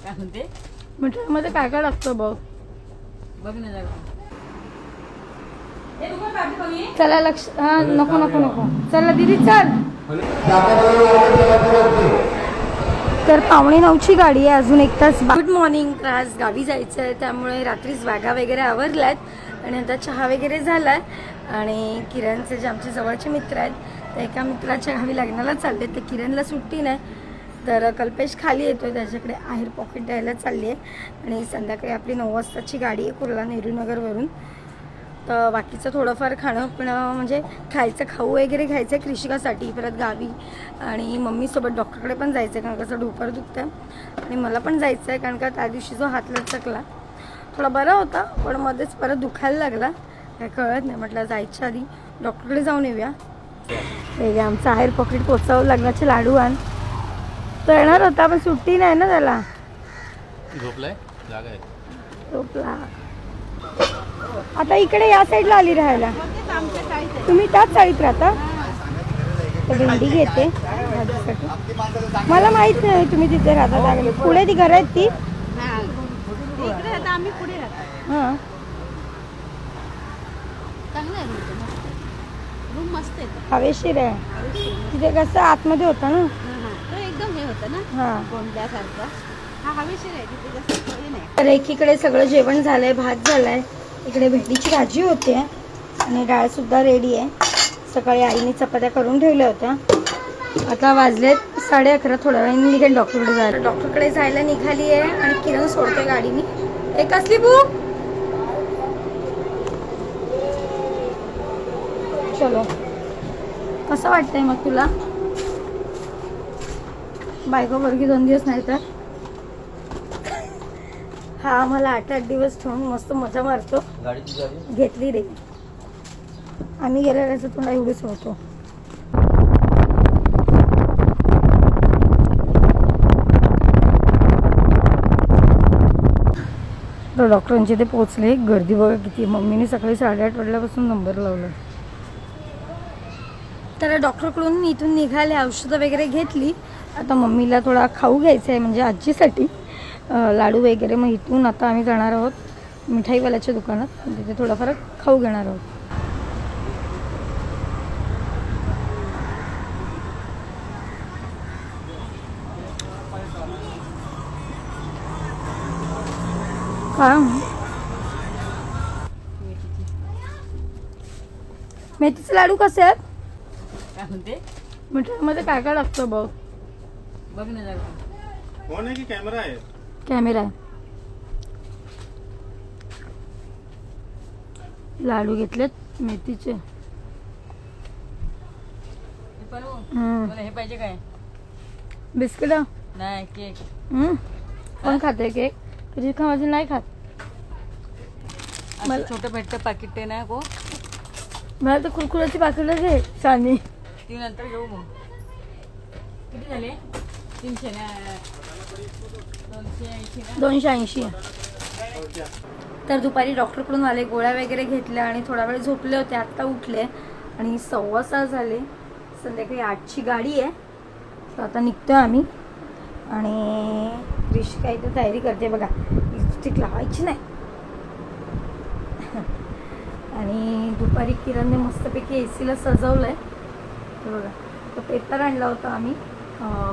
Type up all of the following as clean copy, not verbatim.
काय म्हणते मिठाईमध्ये काय काय लागतं बघ. बघ ना जरा. चला लक्ष. हा नको नको नको. चला दीदी चल. तर 8:45ची गाडी आहे. अजून 1 तास. Good morning. आज गावी जायचं आहे त्यामुळे रात्रीच बॅगा वगैरे आवरल्यात आणि आता चहा वगैरे झालाय. आणि किरणचे जे आमचे जवळचे मित्र आहेत त्या एका मित्राच्या गावी लग्नाला चालले. तर किरणला सुट्टी नाही तर कल्पेश खाली येतोय त्याच्याकडे आहेर पॉकेट द्यायला चालली आहे. आणि संध्याकाळी आपली 9 वाजताची गाडी आहे कुर्ला नेहरू नगरवरून. तर बाकीचं थोडंफार खाणं पिणं म्हणजे खायचं खाऊ वगैरे घ्यायचं आहे कृषिकासाठी परत गावी. आणि मम्मीसोबत डॉक्टरकडे पण जायचं आहे कारण कसं डोकर दुखतं आणि मला पण जायचं आहे कारण का त्या दिवशी जो हात लचकला थोडा बरा होता पण मध्येच परत दुखायला लागला. काय कळत नाही. म्हटलं जायच्या आधी डॉक्टरकडे जाऊन येऊया. हे आमचं आहेर पॉकेट पोचावं लग्नाचे लाडू आण. तो येणार होता पण सुट्टी नाही ना त्याला. झोपलाय जागा आहे. झोपला. आता इकडे या साईडला आली राहायला. तुम्ही त्याच चाळीत राहता. तर भेंडी घेते भाजीसाठी. मला माहित नाही तुम्ही तिथे राहता लागले. पुढे ती घर आहेत ती. हां रूम मस्त आहे. हवेशीर आहे. तिथे कसं आतमध्ये होता ना. तो एकदम हे होतं ना हां. गोंडल्यासारखा. हा हवेशीर आहे तिथे जास्त हे नाही. तर एकीकडे सगळं जेवण झालंय. भात झालाय. इकडे भेंडीची भाजी होते आणि डाळ सुद्धा रेडी आहे. सकाळी आईने चपात्या करून ठेवल्या होत्या. आता वाजलेत 11:30. थोड्या वेळाने निघेल डॉक्टरकडे जायला. डॉक्टरकडे जायला निघाली आहे आणि किरण सोडते गाडीने. एक असली बुक. चलो. कसं वाटतंय मग तुला बायको वर्गी 2 दिवस नाही तर हा मला 8-8 दिवस ठेवून मस्त मजा मारतो. घेतली रे. आम्ही गेल्याचं तोंडा एवढीच होतो. तर डॉक्टरांचे ते पोहोचले. गर्दी बघा किती. मम्मीने सकाळी 8:30 वाजल्यापासून नंबर लावला. तर डॉक्टरकडून इथून निघाले. औषधं वगैरे घेतली. आता मम्मीला थोडा खाऊ घ्यायचा आहे म्हणजे आजीसाठी लाडू वगैरे. मग इथून आता आम्ही जाणार आहोत मिठाईवाल्याच्या दुकानात. तिथे थोडाफार खाऊ घेणार आहोत. काय मेथीचे लाडू कसे आहेत. काय म्हणते मिठाईमध्ये काय काय लागतं बघ. बघ ना जरा. फोन आहे की कॅमेरा आहे. कॅमेरा आहे. लाडू घेतलेत मेथीचे. मला हे पाहिजे काय बिस्किट नाही केक. कोण खाते केक. तुझी खावाची नाही खात. मला छोटं भेटतं पाकिट ते नाही गो. मला तर कुरकुराची पाकिटच आहे चांदी. ती नंतर घेऊ मग. किती झाले 300 ना 280 ना 280. तर दुपारी डॉक्टरकडून आले. गोळ्या वगैरे घेतल्या आणि थोडा वेळ झोपले होते. आत्ता उठले आणि 6:15 झाले. संध्याकाळी 8ची गाडी आहे. तर आता निघतोय आम्ही. आणि कृषिका इथे तयारी करते बघा. लिपस्टिक लावायची नाही. आणि दुपारी किरणने मस्तपैकी AC सजवलं आहे. हे बघा. तो पेपर आणला होता आम्ही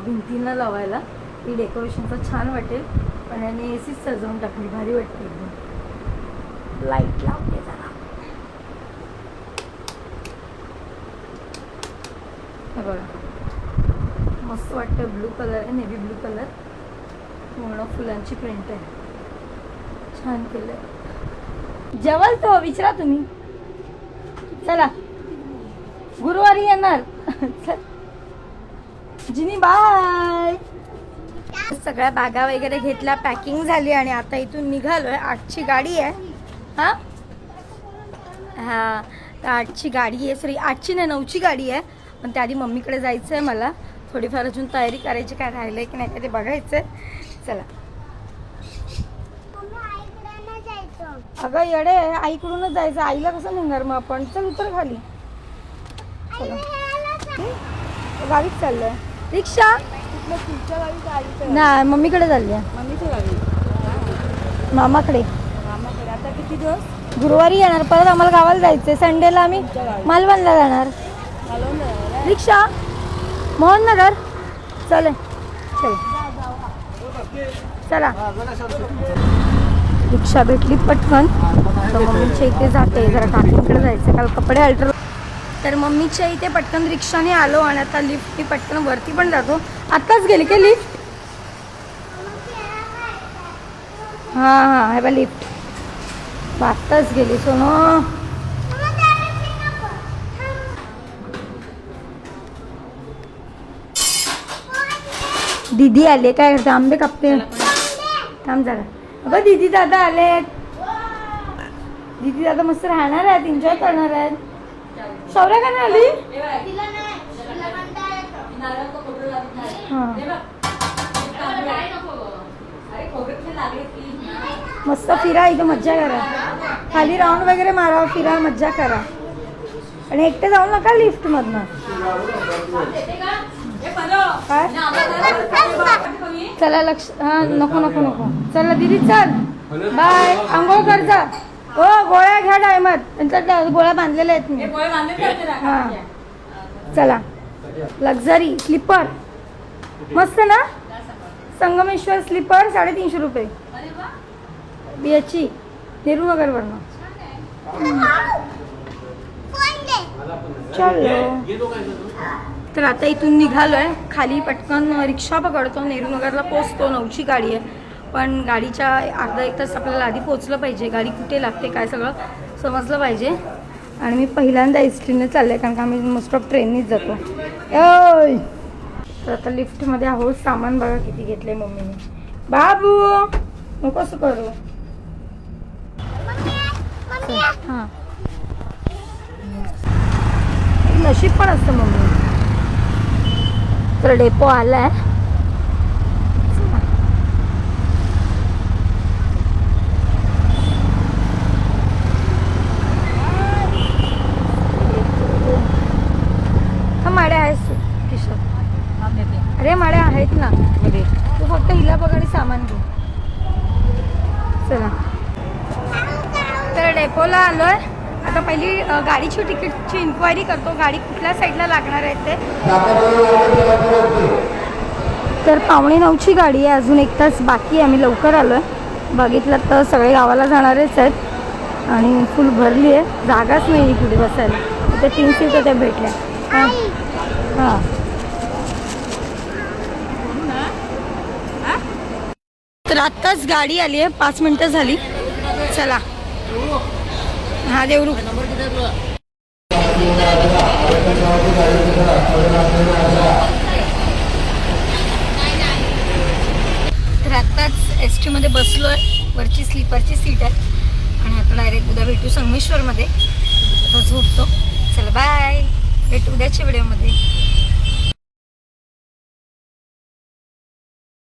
भिंतीला लावायला. ती डेकोरेशनचा छान वाटेल पण याने AC सजवून टाकली. भारी वाटते एकदम. लाईट लावते जरा. हे बघा मस्त वाटतं. ब्लू कलर आहे. Navy blue colour. पूर्ण फुलांची प्रिंट आहे. छान केलंय. जेवाल तो विचारा तुम्ही. चला गुरुवारी येणार. जिनी बाय. सगळ्या बॅगा वगैरे घेतल्या. पॅकिंग झाली आणि आता इथून निघालोय. 8ची गाडी आहे. हा हा तर 8ची गाडी आहे. सॉरी 8ची नाही 9ची गाडी आहे. पण त्याआधी मम्मीकडे जायचं आहे मला. थोडीफार अजून तयारी करायची. काय राहिलंय की नाही ते बघायचंय. चला. अगं येडे आईकडूनच जायचं. आईला कसं निघणार मग आपण. चल उतर खाली. चला गावीच चाललंय. रिक्षा नाही मम्मीकडे चालली आहे. मम्मीच्या गावी मामाकडे. मामाकडे आता किती दिवस? गुरुवारी येणार, परत आम्हाला गावाला जायचंय. संडेला आम्ही मालवणला जाणार. रिक्षा मोहननगर. चले चल चला. रिक्षा भेटली पटकन, तर मम्मीच्या इथे जाते. जरा काकींकडे जायचं, काल कपडे अल्टर. तर मम्मीच्या इथे पटकन रिक्षाने आलो आणि आता लिफ्टनी पटकन वरती पण जातो. आत्ताच गेली की लिफ्ट? हां हां आहे बा लिफ्ट. आत्ताच गेली सोनो. दीदी आले. काय करते? आंबे कापते. थांब जरा. अगं दीदी दादा आलेत. दीदी दादा मस्त राहणार आहेत, एन्जॉय करणार आहेत. शौर्य का नाही आली? मस्त फिरा, इथं मज्जा करा. खाली राऊंड वगैरे मारा, फिरा, मज्जा करा. आणि एकटे जाऊ नका लिफ्ट मधनं. काय? चला लक्ष. हा नको नको नको. चला दीदी चल बाय. आंघोळ कर जा. हो गोळ्या घ्या टायमात. त्यांच्या गोळ्या बांधलेल्या आहेत मी. हा चला. लक्झरी स्लीपर मस्त ना. संगमेश्वर स्लीपर 350 रुपये. याची नेहरूनगर वरनं. चलो. तर आता इथून निघालोय. खाली पटकन रिक्षा पकडतो, नेहरूनगरला पोचतो. 9ची गाडी आहे, पण गाडीच्या अर्धा एक तास आपल्याला आधी पोचलं पाहिजे. गाडी कुठे लागते काय सगळं समजलं पाहिजे. आणि मी पहिल्यांदा एसटीने चालले, कारण का आम्ही मोस्ट ऑफ ट्रेननीच जातो. तर आता लिफ्टमध्ये आहोत. सामान बघा किती घेतले मम्मीने. बाबू नको असं करू. हां नशीब पण असतं मम्मी. तर डेपो आलाय. माड्या आहेत किशोर. अरे माड्या आहेत ना मध्ये. तू फक्त हिला बघ आणि सामान घे. चला. तर डेपोला आलोय. आता पहिली गाडीची तिकीटची इन्क्वायरी करतो. गाडी कुठल्या साईडला लागणार आहे ते. तर 8:45ची गाडी आहे. अजून 1 तास बाकी आहे. आम्ही लवकर आलोय. बघितलं तर सगळे गावाला जाणारेच आहेत आणि फुल भरली आहे. जागाच नाही कुठे बसायला. तिथे 3 सीट त्या भेटल्या. हां हां. तर आत्ताच गाडी आली आहे. 5 मिनिटं झाली. चला. हा देवरू. तर आत्ताच एस टीमध्ये बसलोय. वरची स्लीपरची सीट आहे आणि आता डायरेक्ट उद्या भेटू संगमेश्वरमध्ये. आता झोपतो. चला बाय. भेटू उद्याच्या व्हिडिओमध्ये.